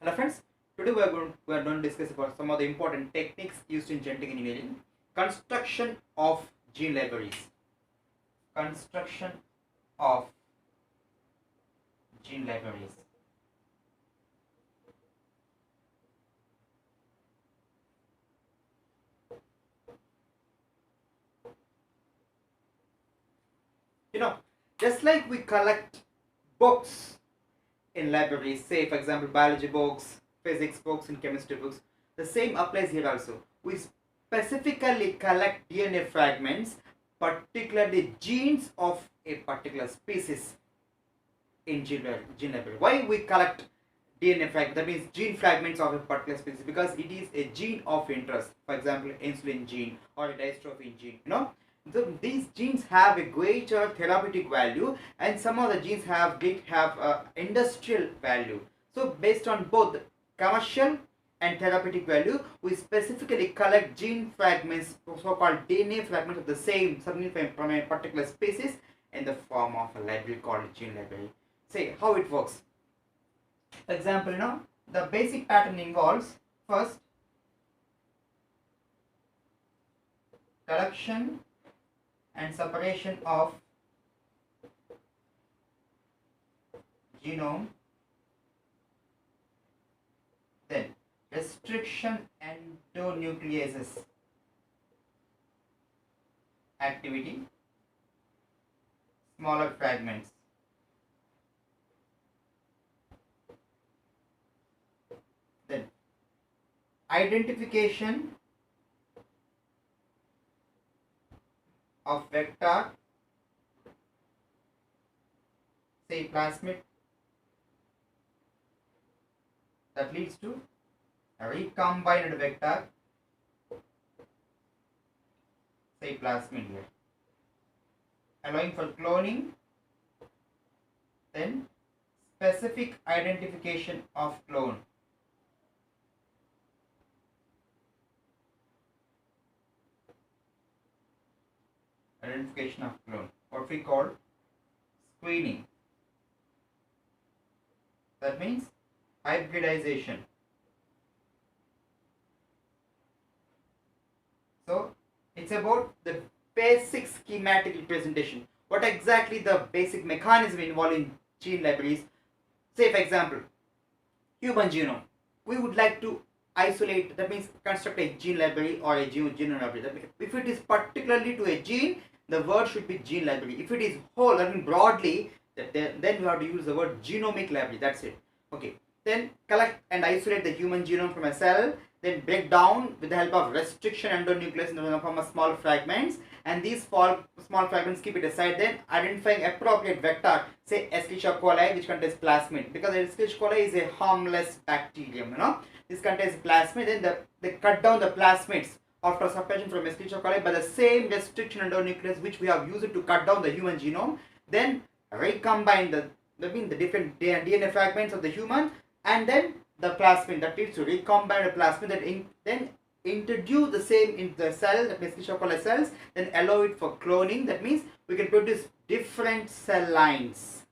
Hello friends, today we are going to discuss about some of the important techniques used in genetic engineering. Construction of gene libraries. Construction of gene libraries. You know, just like we collect books in libraries, say for example biology books, physics books, and chemistry books, the same applies here also. We specifically collect DNA fragments, particularly genes of a particular species in gene library. Why we collect DNA fragments? That means gene fragments of a particular species, because it is a gene of interest. For example, insulin gene or a dystrophin gene. These genes have a greater therapeutic value, and some of the genes have industrial value. So based on both commercial and therapeutic value, we specifically collect gene fragments, so-called DNA fragments of the same something from a particular species, in the form of a library called gene library. Say how it works. For example, the basic pattern involves first collection and separation of genome, then restriction endonucleases activity, smaller fragments. Then identification of vector, say plasmid, that leads to a recombined vector, say plasmid here, allowing for cloning, then specific identification of clone. Identification of clone, what we call screening. That means hybridization. So it's about the basic schematic representation. What exactly the basic mechanism involved in gene libraries? Say for example, human genome. We would like to isolate, that means construct a gene library or a genome library. That means if it is particularly to a gene, the word should be gene library. If it is whole, I mean broadly, then you have to use the word genomic library. That's it. Okay. Then collect and isolate the human genome from a cell, then break down with the help of restriction endonuclease in the form of small fragments, and these small fragments keep it aside, then identifying appropriate vector, say Escherichia coli, which contains plasmid, because Escherichia coli is a harmless bacterium, this contains plasmid. Then they cut down the plasmids after separation from Escherichia coli by the same restriction endonuclease which we have used to cut down the human genome, then recombine the different DNA fragments of the human, and then the plasmid, that leads to recombined plasmid, that then introduce the same in the cell, that means Escherichia coli cells, then allow it for cloning. That means we can produce different cell lines,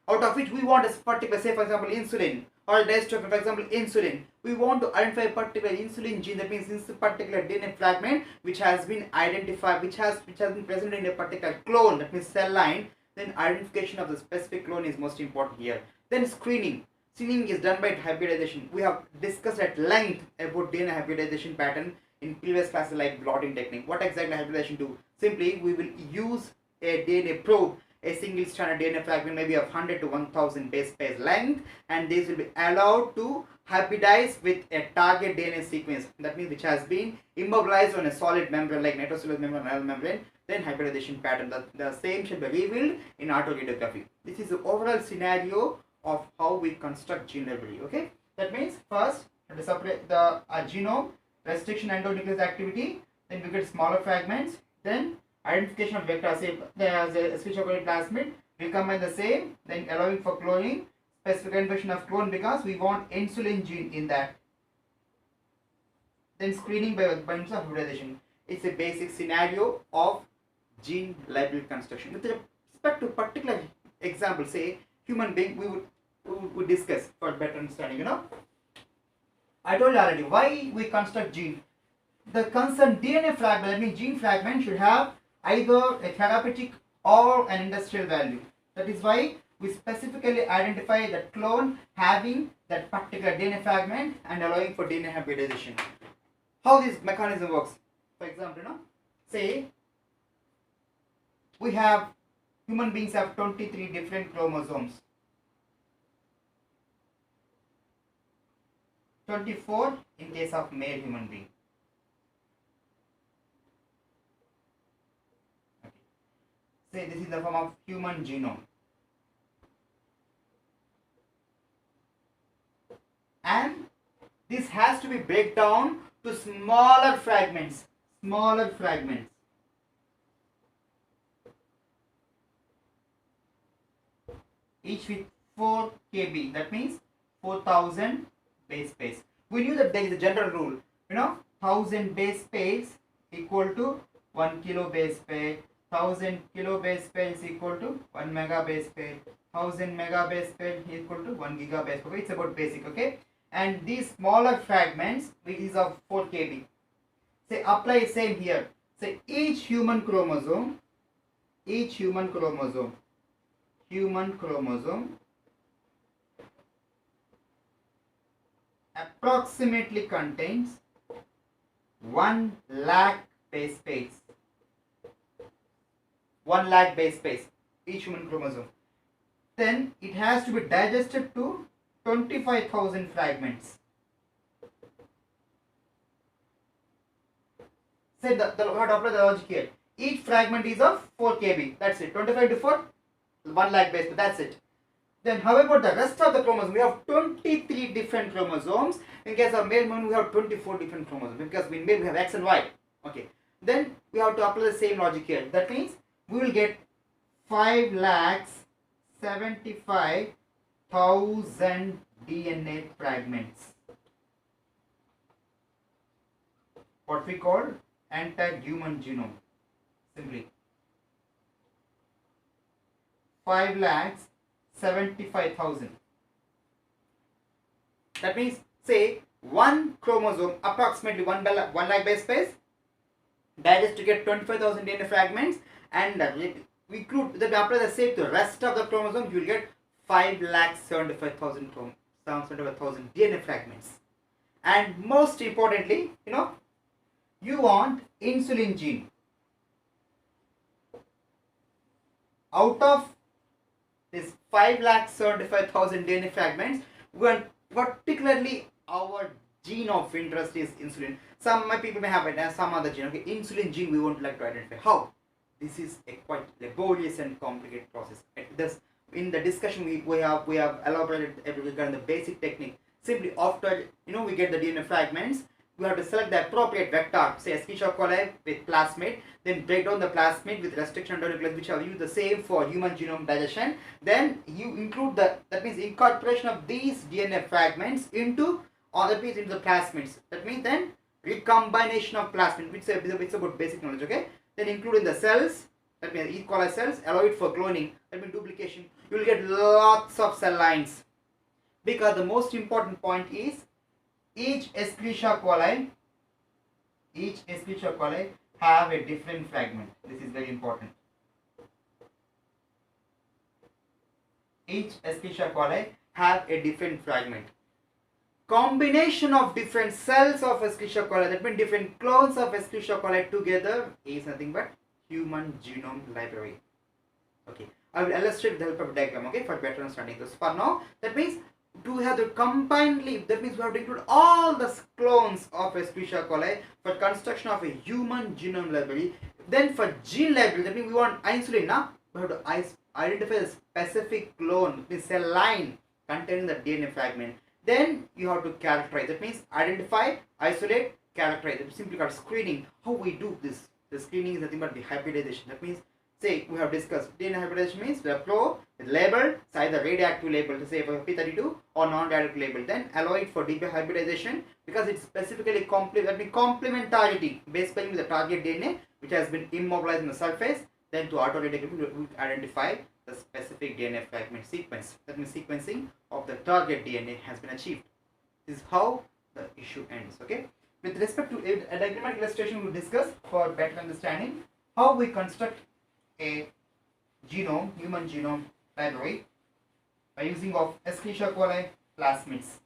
out of which we want a particular, say for example insulin or dystrophin. For example insulin, we want to identify a particular insulin gene, that means this particular DNA fragment which has been identified, which has been present in a particular clone, that means cell line. Then identification of the specific clone is most important here. Then screening is done by hybridization. We have discussed at length about DNA hybridization pattern in previous classes, like blotting technique. What exactly hybridization do? Simply we will use a DNA probe, a single stranded DNA fragment, maybe of 100 to 1000 base pairs length, and these will be allowed to hybridize with a target DNA sequence, that means which has been immobilized on a solid membrane like nitrocellulose membrane or membrane. Then hybridization pattern, the same shall be revealed in autoradiography. This is the overall scenario of how we construct gene library. Okay, that means first to separate the genome, restriction endonuclease activity, then we get smaller fragments, then identification of vector, say there's a Escherichia coli plasmid, we combine the same, then allowing for cloning, specific identification of clone because we want insulin gene in that, then screening by means of hybridization. It's a basic scenario of gene library construction. With respect to particular example, say human being, we would discuss for better understanding. I told you already why we construct gene. The concerned DNA fragment, that means gene fragment, should have either a therapeutic or an industrial value. That is why we specifically identify the clone having that particular DNA fragment and allowing for DNA hybridization. How this mechanism works? For example, say we have human beings have 23 different chromosomes. 24 in case of male human being. Okay. Say this is the form of human genome. And this has to be break down to smaller fragments. Each with 4 kb, that means 4000 base pairs. We knew that there is a general rule, 1000 base pairs equal to 1 kilo base pair, 1000 kilo base pair is equal to 1 mega base pair, 1000 mega base pair equal to 1 giga base pair. It's about basic, okay? And these smaller fragments is of 4 kb. Say apply same here. Say each human chromosome approximately contains 1 lakh base pairs. 1 lakh base pairs, each human chromosome. Then it has to be digested to 25,000 fragments. Say we have to apply the logic here. Each fragment is of 4 kb. That's it. 25 to 4, 1 lakh base pair. That's it. Then how about the rest of the chromosomes? We have 23 different chromosomes. In case of male, we have 24 different chromosomes. Because in male we have X and Y. Okay. Then we have to apply the same logic here. That means we will get 5,75,000 DNA fragments. What we call entire human genome. Simply 5,75,000. That means, say, one chromosome, approximately 1 lakh base pairs, digest to get 25,000 DNA fragments, and we apply the same to the rest of the chromosomes, you will get 5,75,000 DNA fragments. And most importantly, you want insulin gene. Out of this 5,75,000 DNA fragments, particularly our gene of interest is insulin. Some people may have it as some other gene. Okay, insulin gene we won't like to identify. How? This is a quite laborious and complicated process. In the discussion we have elaborated regarding the basic technique. Simply after we get the DNA fragments, we have to select the appropriate vector, say Escherichia coli with plasmid, then break down the plasmid with restriction endonuclease, which are used the same for human genome digestion. Then you include that means incorporation of these DNA fragments into the plasmids. That means then recombination of plasmid, which is about basic knowledge, okay? Then including the cells, that means E. coli cells, allow it for cloning, that means duplication. You will get lots of cell lines, because the most important point is each Escherichia coli have a different fragment. This is very important. Each Escherichia coli have a different fragment. Combination of different cells of Escherichia coli, that means different clones of Escherichia coli together, is nothing but human genome library. Okay, I will illustrate with the help of a diagram, okay, for better understanding this. For now, that means to have the combined leaf, that means we have to include all the clones of Escherichia coli for construction of a human genome library. Then for gene library, that means we want insulin, we have to identify a specific clone, that means cell line containing the DNA fragment. Then you have to characterize, that means identify, isolate, characterize. It's simply called screening. How we do this? The screening is nothing but the hybridization. That means, say we have discussed DNA hybridization means we have flow with label, so either radioactive label to say for P32 or non-radioactive label. Then allow it for deeper hybridization because it's specifically complementarity based pairing with the target DNA which has been immobilized in the surface. Then to auto-radioactive we identify the specific DNA fragment sequence. That means sequencing of the target DNA has been achieved. This is how the issue ends. Okay. With respect to a diagrammatic illustration, we will discuss for better understanding how we construct a genome, human genome library by using of Escherichia coli plasmids.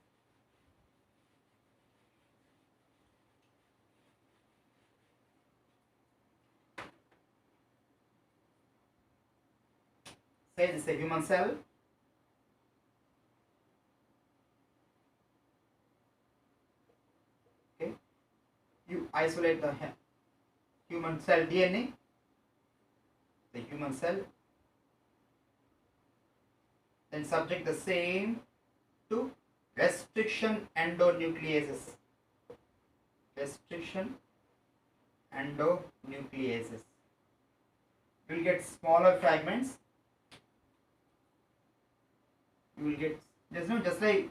Say this is a human cell. Okay. You isolate the human cell DNA, the human cell, then subject the same to restriction endonucleases. Restriction endonucleases. You will get smaller fragments. You will get just like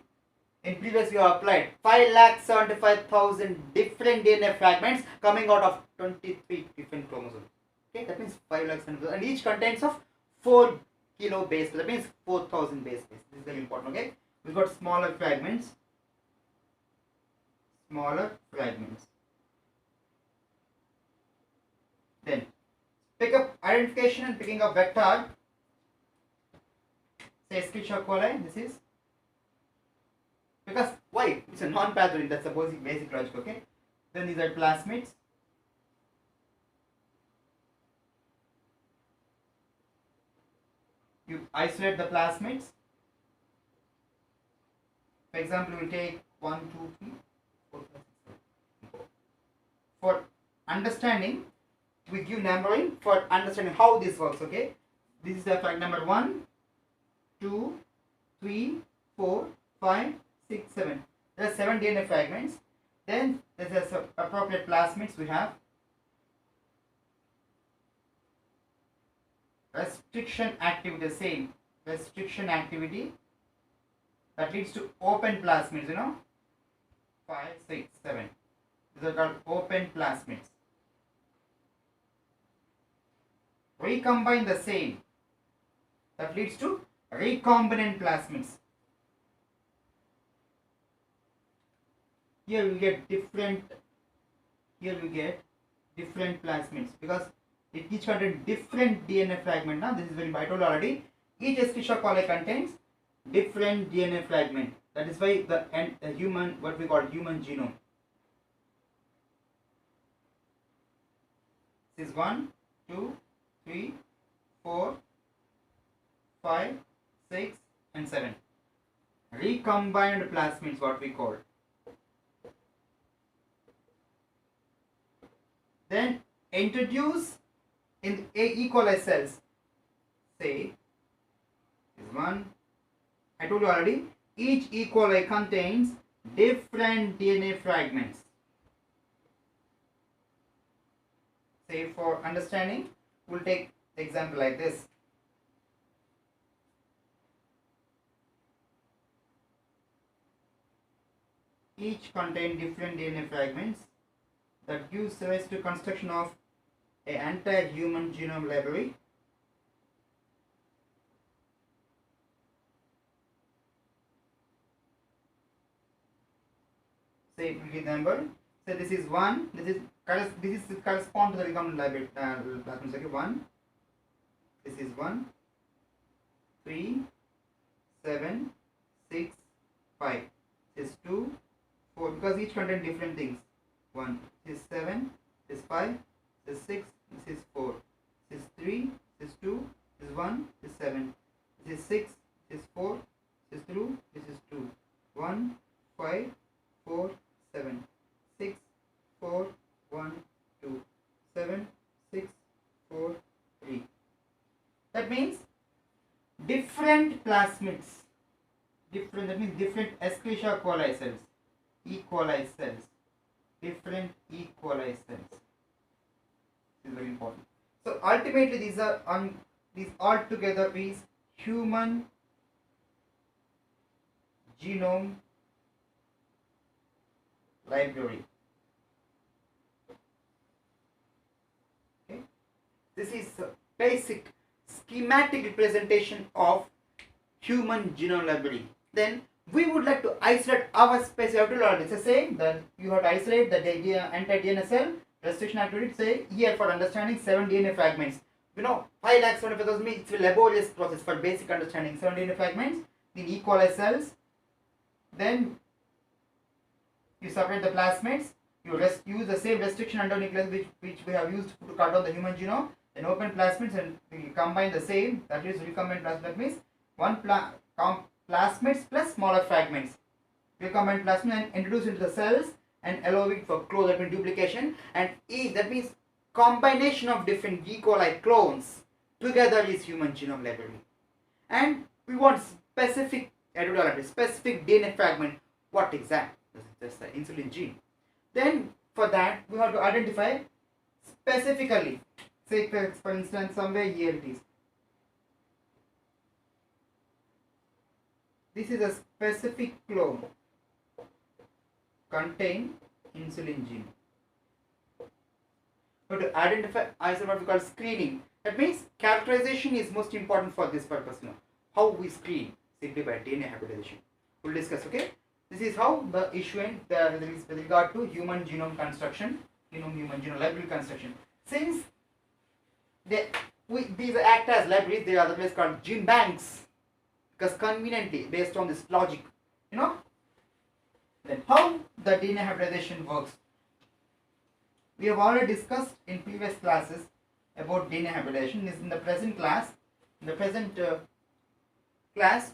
in previous we have applied 5,75,000 different DNA fragments coming out of 23 different chromosomes. Okay, that means 5,75,000, and each contains of 4 kilo base. That means 4,000 base pairs. This is very important. Okay, we've got smaller fragments. Smaller fragments. Then pick up identification and picking up vector. Say Escherichia coli. This is because why? It's a non-pathogen. That's the basic logic. Okay. Then these are plasmids. You isolate the plasmids. For example, we take 1, 2, 3, 4, 5, 6, 7. For understanding, we give numbering for understanding how this works. Okay. This is the fact number 1, 2, 3, 4, 5, 6, 7. There are 7 DNA fragments. Then there is appropriate plasmids we have. Restriction activity, the same restriction activity that leads to open plasmids. 5, 6, 7. These are called open plasmids. Recombine the same that leads to recombinant plasmids. Here we get different plasmids because it each contains different DNA fragment. Now this is very vital already. Each Escherichia coli contains different DNA fragment. That is why the human, what we call human genome. This is 1, 2, 3, 4, 5, 6, and 7. Recombined plasmids, what we call. Then introduce in E. coli cells. Say is 1. I told you already. Each E. coli contains different DNA fragments. Say for understanding, we'll take the example like this. Each contain different DNA fragments that gives rise to construction of an entire human genome library. Say we number. So this is 1. This is correspond to the recombinant library. Okay, 1. This is 1, 3, 7, 6, 5. This is 2, 4. Because each contain different things. 1. This is 7. This is 5. This is 6. This is 4. This is 3. This is 2. This is 1. This is 7. This is 6. This is 4. This is 2. This is 2. 1, 5, 4, 7. 6, 4, 1, 2. 7, 6, 4, 3. That means different plasmids. That means different Escherichia coli cells. E. coli cells. Different E. coli cells. This is very important. So ultimately these all together is human genome library. Okay. This is a basic schematic representation of human genome library. Then We would like to isolate our specific activity. It's the same that you have to isolate the entire DNA cell. Restriction activity, say here for understanding 7 DNA fragments. 5,75,000 means it's a laborious process for basic understanding 7 DNA fragments in E. coli cells. Then you separate the plasmids. You use the same restriction endonuclease which we have used to cut down the human genome. Then open plasmids and we combine the same, that is recombinant plasmid. That means one plasmids plus smaller fragments. Recombinant plasmid and introduce into the cells and allow it for clone, that means duplication. And E, that means combination of different E. coli clones together is human genome library. And we want specific specific DNA fragment. What exact? This is just the insulin gene. Then for that we have to identify specifically, say for instance somewhere here it is. This is a specific clone contain insulin gene. We have to identify what we call screening. That means characterization is most important for this purpose. How we screen simply by DNA hybridization. We'll discuss. Okay. This is how the issue with regard to human genome construction, human genome library construction. Since these act as libraries, they are otherwise called gene banks, because conveniently based on this logic, Then how the DNA hybridization works? We have already discussed in previous classes about DNA hybridization. In the present class,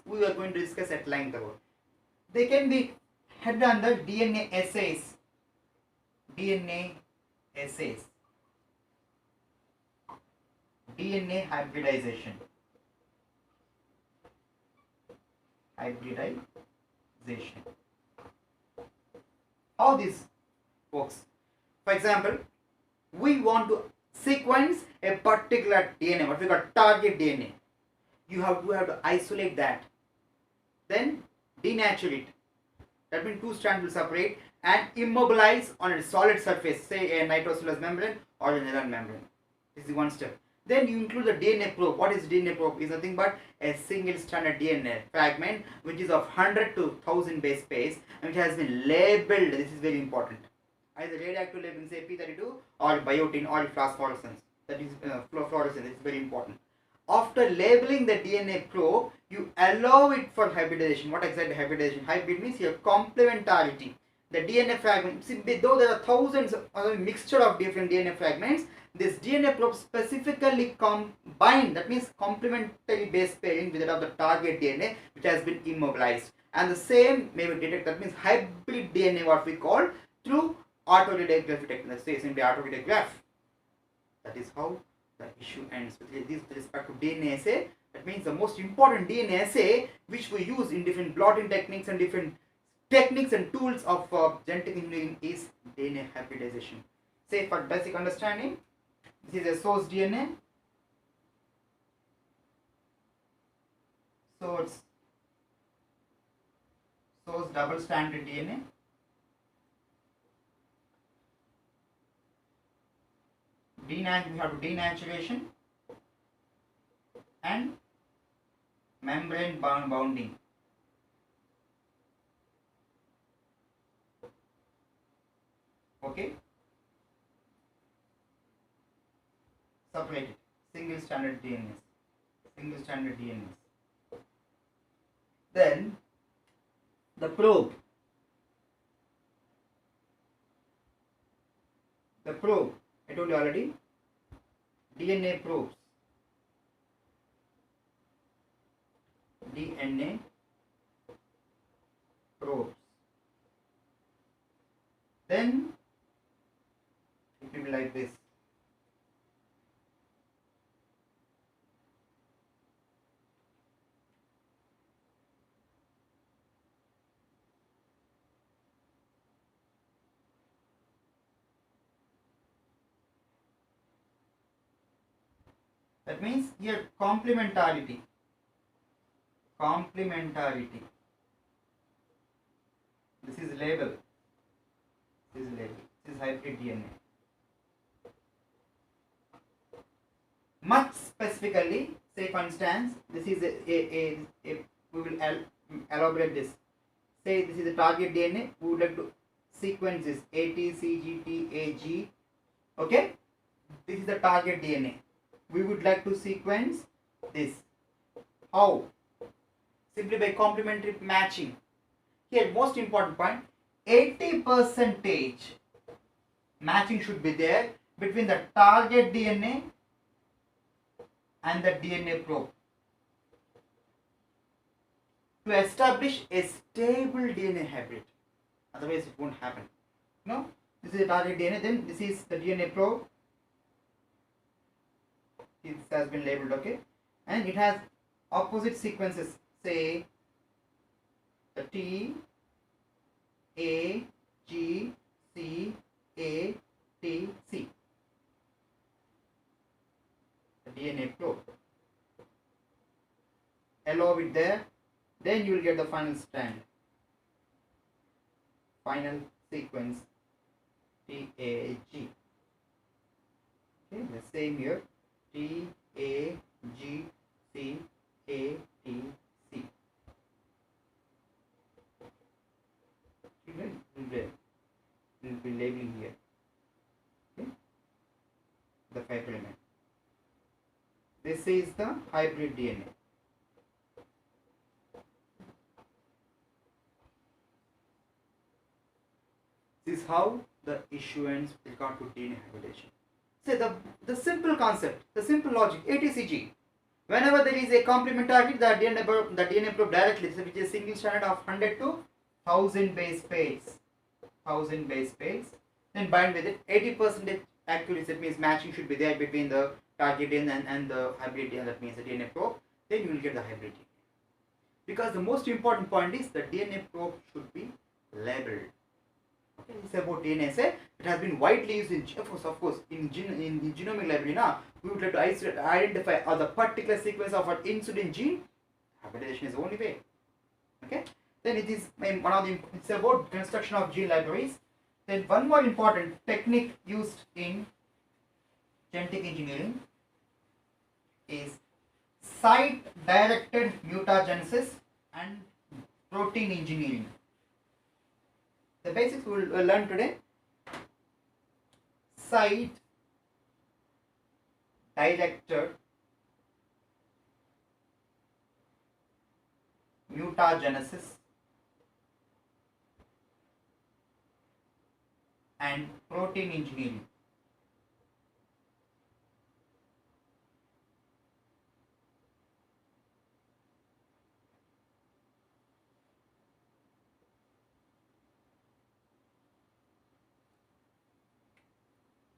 we are going to discuss at length about. They can be headed under DNA assays. DNA assays. DNA hybridization. How this works? For example, we want to sequence a particular DNA, what we call target DNA. You have to isolate that. Then denature it. That means two strands will separate and immobilize on a solid surface, say a nitrocellulose membrane or a neural membrane. This is one step. Then you include the DNA probe. What is DNA probe? Is nothing but a single stranded DNA fragment which is of 100 to 1000 base pairs and which has been labeled. This is very important. Either radioactive labeling, say P32, or biotin, or phosphorescence. That is fluorescence. It's very important. After labeling the DNA probe, you allow it for hybridization. What exactly hybridization? Hybrid means your complementarity. The DNA fragment, though there are thousands of a mixture of different DNA fragments, this DNA probe specifically combined, that means complementary base pairing with that of the target DNA which has been immobilized. And the same may be detected, that means hybrid DNA, what we call, through autoradiography technique, say simply autoradiograph. That is how the issue ends with respect to DNA assay. That means the most important DNA assay which we use in different blotting techniques and different techniques and tools of genetic engineering is DNA hybridization. Say for basic understanding, this is a source DNA. Source double stranded DNA. We have denaturation and membrane bounding. Okay. Separated. Single stranded DNA. Then the probe. I told you already. DNA probes. Then it will be like this. That means here complementarity. This is label. This is hybrid DNA. Much specifically, say for instance, this is we will elaborate this. say this is the target DNA, we would like to sequence this ATCGTAG. Okay, this is the target DNA. We would like to sequence this. How? Simply by complementary matching. Here, most important point, 80% matching should be there between the target DNA and the DNA probe to establish a stable DNA hybrid. Otherwise, it won't happen. No, this is the target DNA. Then this is the DNA probe. This has been labeled, okay, and it has opposite sequences. Say the T, A, G, C, A, T, C. The DNA probe. Allow it there. Then you will get the final strand. Final sequence TAG. Okay, the same here. T A G C A T C. We'll be labeling here. Okay, the 5' element. This is the hybrid DNA. This is how the issuance with regard to DNA hybridization. Say the simple concept, the simple logic, ATCG. Whenever there is a complementarity, the DNA probe directly, which is single strand of 100 to 1000 base pairs, then bind with it. 80% accuracy, that means matching should be there between the target DNA and the hybrid DNA, that means the DNA probe. Then you will get the hybrid DNA. Because the most important point is the DNA probe should be labeled. Okay, this is about DNA. Say it has been widely used in, of course, in genomic library. Now we would like to identify the particular sequence of an insulin gene. Hybridization is the only way. Okay. Then it is one of the. It's about construction of gene libraries. Then one more important technique used in genetic engineering is site-directed mutagenesis and protein engineering. The basics we will learn today. Site-directed mutagenesis and protein engineering.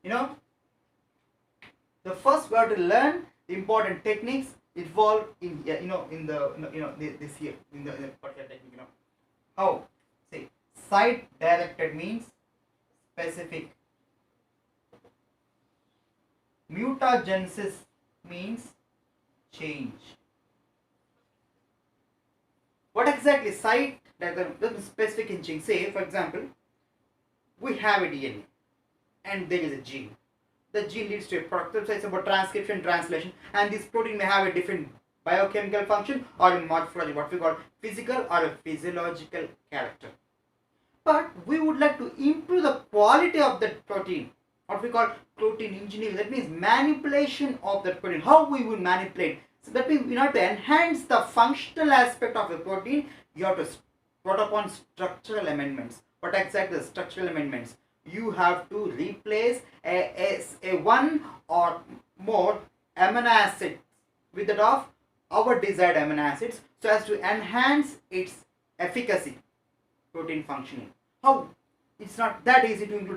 You know, the first we have to learn the important techniques involved in this here in the particular technique. How? Say site directed means specific. Mutagenesis means change. What exactly site directed? That is specific in change. Say for example, we have a DNA. And there is a gene. The gene leads to a product. So it's about transcription, translation, and this protein may have a different biochemical function or a morphology, what we call physical or a physiological character. But we would like to improve the quality of that protein, what we call protein engineering. That means manipulation of that protein. How we will manipulate? So that means in order to enhance the functional aspect of the protein, you have to put upon structural amendments. What exactly the structural amendments? You have to replace a one or more amino acids with that of our desired amino acids so as to enhance its efficacy, protein functioning. How? It's not that easy to do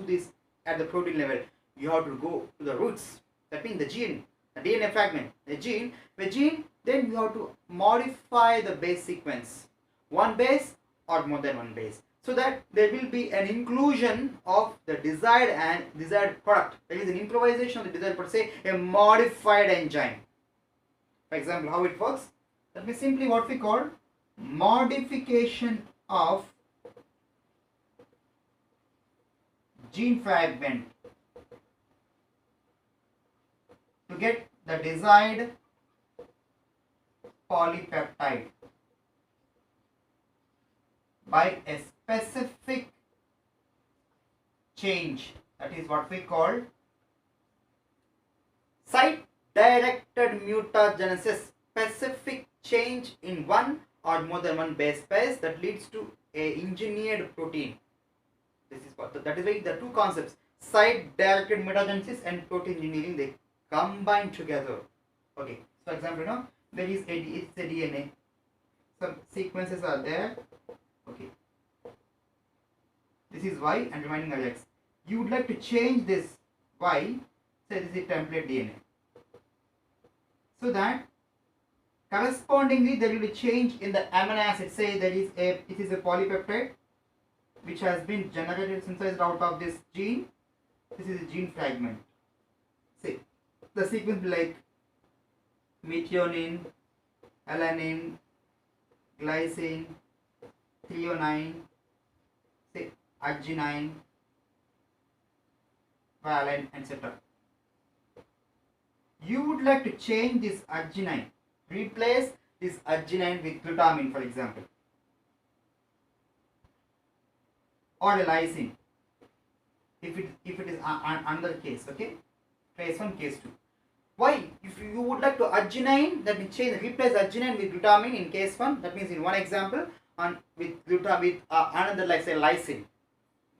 this at the protein level. You have to go to the roots. That means the gene, the DNA fragment, the gene, then you have to modify the base sequence, one base or more than one base, so that there will be an inclusion of the desired product. There is an improvisation of the desired product, say a modified enzyme. For example, how it works? That means simply what we call modification of gene fragment to get the desired polypeptide. by a specific change. That is what we call site-directed mutagenesis, specific change in one or more than one base pairs that leads to a engineered protein. This is what that is why the two concepts, site-directed mutagenesis and protein engineering, they combine together. Okay, for example, there is it's a DNA. Some sequences are there. Okay, this is Y and remaining are X. You would like to change this Y. Say this is template DNA. So that correspondingly there will be change in the amino acid. Say it is a polypeptide which has been generated, synthesized out of this gene. This is a gene fragment. Say the sequence will be like methionine, alanine, glycine, threonine, say arginine, valine, etc. You would like to change this arginine, replace this arginine with glutamine, for example, or a lysine, if it is another case. Okay, case 1, case 2. Why? If you would like to arginine, that means replace arginine with glutamine in case 1, that means in one example, and with another, like say lysine,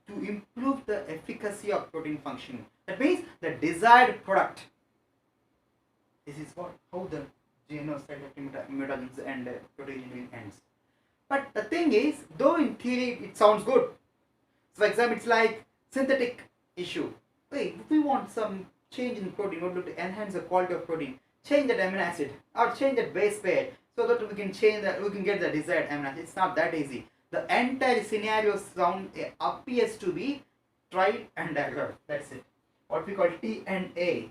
to improve the efficacy of protein functioning. That means the desired product. This is how the mutagenesis and protein engineering ends. But the thing is, though in theory it sounds good. So for example, it's like synthetic issue. Hey, if we want some change in protein, we want to enhance the quality of protein, change that amino acid or change that base pair so that we can get the desired amino acid. It's not that easy. The entire scenario appears to be trial and error. That's it. What we call T&A.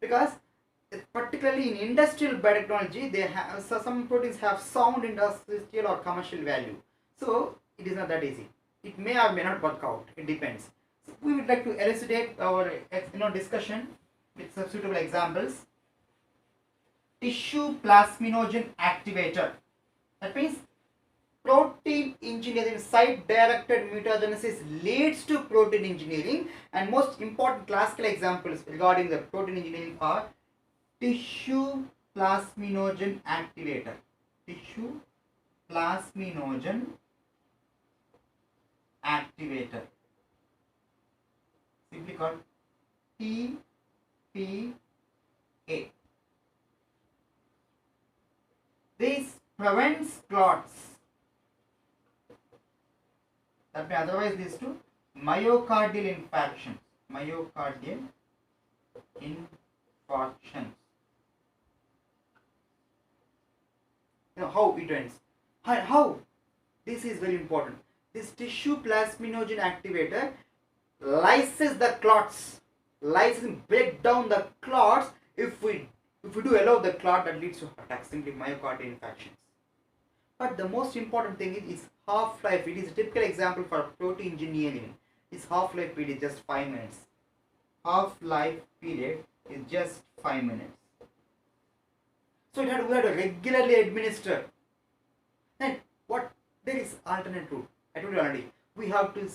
Because particularly in industrial biotechnology, they have some proteins have sound industrial or commercial value. So it is not that easy. It may or may not work out. It depends. So we would like to elucidate our discussion with some suitable examples. Tissue plasminogen activator. That means protein engineering, site-directed mutagenesis leads to protein engineering, and most important classical examples regarding the protein engineering are tissue plasminogen activator. Tissue plasminogen activator, simply called TPA. This prevents clots. That may otherwise leads to myocardial infarctions. Myocardial infarctions. How it ends? How? This is very important. This tissue plasminogen activator lyses the clots. Break down the clots. If we do allow the clot, that leads to attacks, simply myocardial infections. But the most important thing is half-life. It is a typical example for protein engineering. Its half-life period is just 5 minutes. Half-life period is just 5 minutes. So we have to regularly administer. Then what? There is alternate route. I told you already. We have to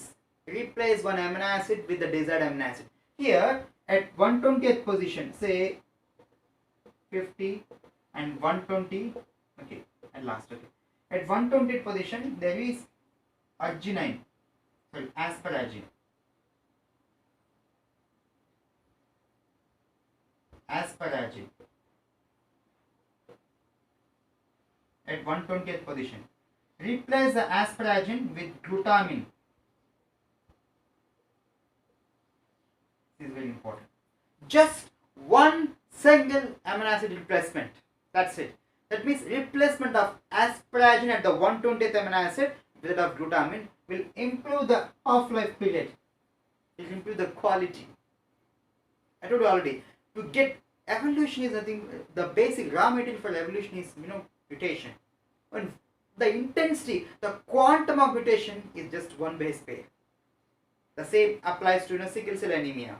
replace one amino acid with the desired amino acid. Here at 120th position, say 50 and 120. Okay, at last. Okay. At 120th position, there is arginine, sorry, asparagine. Asparagine. At 120th position. Replace the asparagine with glutamine. This is very important. Just one single amino acid replacement. That's it. That means replacement of asparagine at the 120th amino acid with that of glutamine will improve the half-life period. It will improve the quality. I told you already. To get evolution is nothing. The basic raw material for evolution is mutation. When the intensity, the quantum of mutation is just one base pair. The same applies to sickle cell anemia.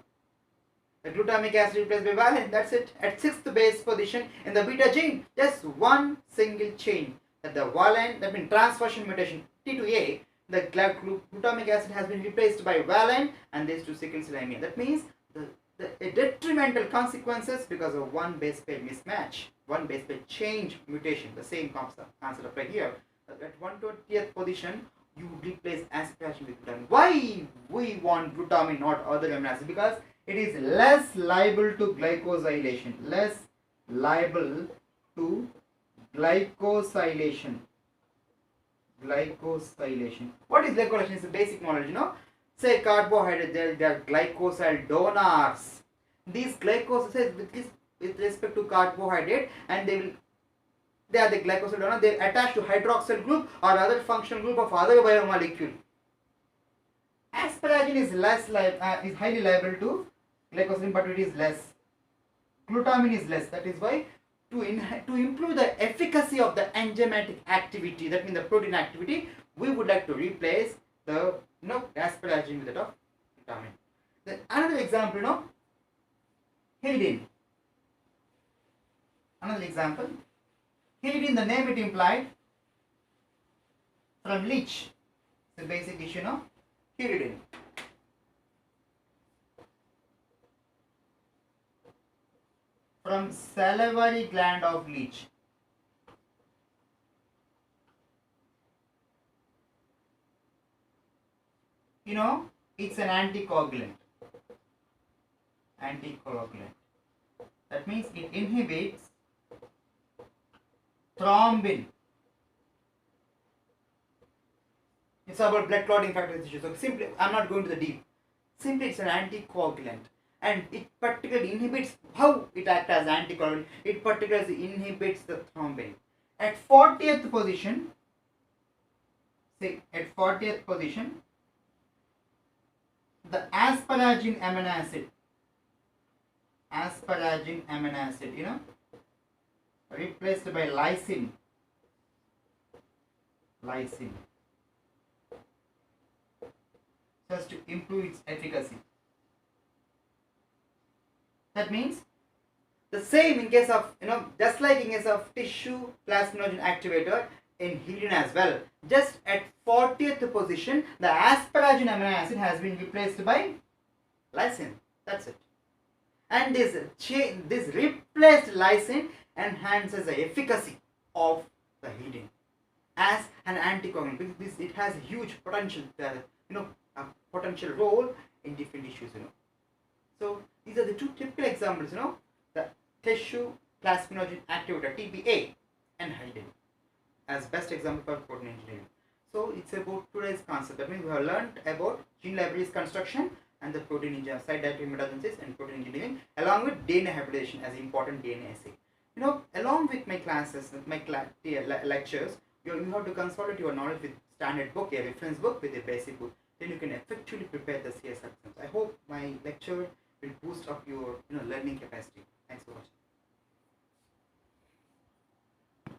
The glutamic acid replaced by valine, that's it. At 6th base position in the beta gene, just one single chain. that the valine, that means transversion mutation T to A, the glutamic acid has been replaced by valine and these two sequences amine. That means the detrimental consequences because of one base pair mismatch, one base pair change mutation. The same concept apply here. At 120th position, you replace asparagine with glutamine. Why we want glutamine, not other amino acid? Because it is less liable to glycosylation. Less liable to glycosylation. Glycosylation. What is glycosylation? It's a basic knowledge, you know. Say carbohydrate, they are glycosyl donors. These glycosyls with respect to carbohydrate, and they are the glycosyl donor. They attach to hydroxyl group or other functional group of other biomolecule. Asparagine is is highly liable to glycosylation, but it is less. Glutamine is less. That is why to improve the efficacy of the enzymatic activity, that means the protein activity, we would like to replace the asparagine with that of glutamine. Then another example, hylidine. Another example, hylidine, the name it implied, from leech. It's a basic issue, hylidine. From salivary gland of leech. It's an anticoagulant. That means it inhibits thrombin. It's about blood clotting factors issue. So simply, I'm not going to the deep. Simply, it's an anticoagulant, and it particularly inhibits. How it acts as anticoagulant? It particularly inhibits the thrombin. At 40th position, the asparagine amino acid, replaced by lysine. Just to improve its efficacy. That means the same in case of, just like in case of tissue plasminogen activator in hylidine as well. Just at 40th position, the asparagine amino acid has been replaced by lysine. That's it. And this replaced lysine enhances the efficacy of the hylidine as an anticoagulant, because it has huge potential, a potential role in different issues, So these are the two typical examples, the tissue plasminogen activator TPA and hylidine as best example for protein engineering. So it's about today's concept. That means we have learned about gene libraries construction and the protein engineering, site dietary mutagenesis and protein engineering, along with DNA hybridization as important DNA assay. Along with my classes, lectures, you have to consolidate your knowledge with standard book, a reference book with a basic book. Then you can effectively prepare the CS exams. I hope my lecture will boost up your learning capacity. Thanks for watching.